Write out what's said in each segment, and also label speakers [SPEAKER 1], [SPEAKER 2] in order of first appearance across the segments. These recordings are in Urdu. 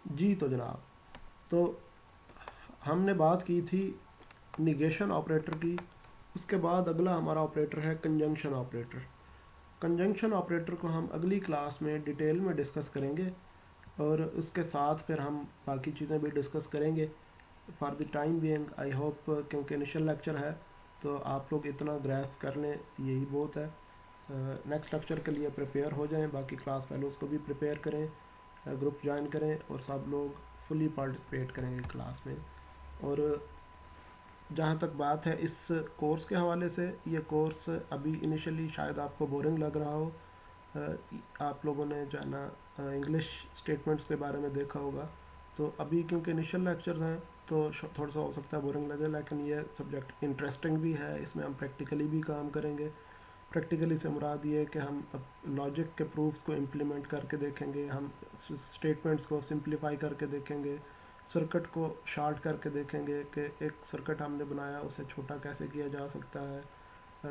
[SPEAKER 1] جی تو جناب، تو ہم نے بات کی تھی نگیشن آپریٹر کی. اس کے بعد اگلا ہمارا آپریٹر ہے کنجنکشن آپریٹر. کنجنکشن آپریٹر کو ہم اگلی کلاس میں ڈیٹیل میں ڈسکس کریں گے، اور اس کے ساتھ پھر ہم باقی چیزیں بھی ڈسکس کریں گے. For the time being I hope, کیونکہ انیشل لیکچر ہے تو آپ لوگ اتنا گریسپ کر لیں، یہی بہت ہے. نیکسٹ لیکچر کے لیے پریپیئر ہو جائیں، باقی کلاس فیلوز کو بھی پریپیئر کریں، گروپ جوائن کریں، اور سب لوگ فلی پارٹیسپیٹ کریں گے کلاس میں. اور جہاں تک بات ہے اس کورس کے حوالے سے، یہ کورس ابھی انیشلی شاید آپ کو بورنگ لگ رہا ہو. آپ لوگوں نے جو ہے نا انگلش اسٹیٹمنٹس کے بارے میں دیکھا ہوگا، تو ابھی کیونکہ انیشل لیکچرز ہیں تو تھوڑا سا ہو سکتا ہے بورنگ لگے، لیکن یہ سبجیکٹ انٹرسٹنگ بھی ہے. اس میں ہم پریکٹیکلی بھی کام کریں گے. پریکٹیکلی سے مراد یہ ہے کہ ہم اب لاجک کے پروفس کو امپلیمنٹ کر کے دیکھیں گے، ہم اسٹیٹمنٹس کو سمپلیفائی کر کے دیکھیں گے، سرکٹ کو شارٹ کر کے دیکھیں گے کہ ایک سرکٹ ہم نے بنایا اسے چھوٹا کیسے کیا جا سکتا ہے،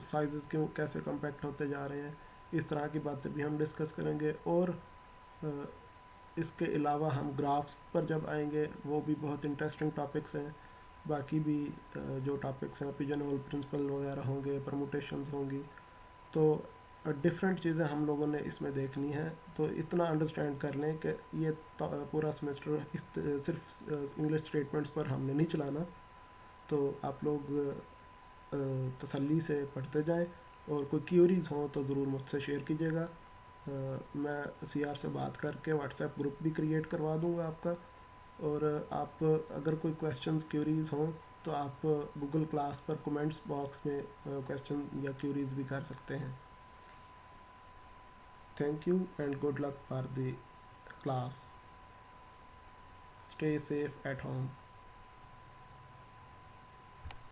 [SPEAKER 1] سائزز کیوں کیسے کمپیکٹ ہوتے جا رہے ہیں. اس طرح کی باتیں بھی ہم ڈسکس کریں گے. اور اس کے علاوہ ہم گرافس پر جب آئیں گے، وہ بھی بہت انٹرسٹنگ ٹاپکس ہیں. باقی بھی جو ٹاپکس ہیں، پیجن ہول پرنسپل وغیرہ ہوں گے، پرموٹیشنز ہوں گی، تو ڈفرینٹ چیزیں ہم لوگوں نے اس میں دیکھنی ہیں. تو اتنا انڈرسٹینڈ کر لیں کہ یہ پورا سمیسٹر صرف انگلش اسٹیٹمنٹس پر ہم نے نہیں چلانا. تو آپ لوگ تسلی سے پڑھتے جائیں، اور کوئی کیوریز ہوں تو ضرور مجھ سے شیئر کیجیے گا. میں سی آر سے بات کر کے واٹس ایپ گروپ بھی کریٹ کروا دوں گا آپ کا. اور آپ اگر کوئی کویشچنز کیوریز ہوں تو آپ گوگل کلاس پر کومنٹس باکس میں کویشچن یا کیوریز بھی کر سکتے ہیں. Thank you and good luck for the class. Stay safe at home.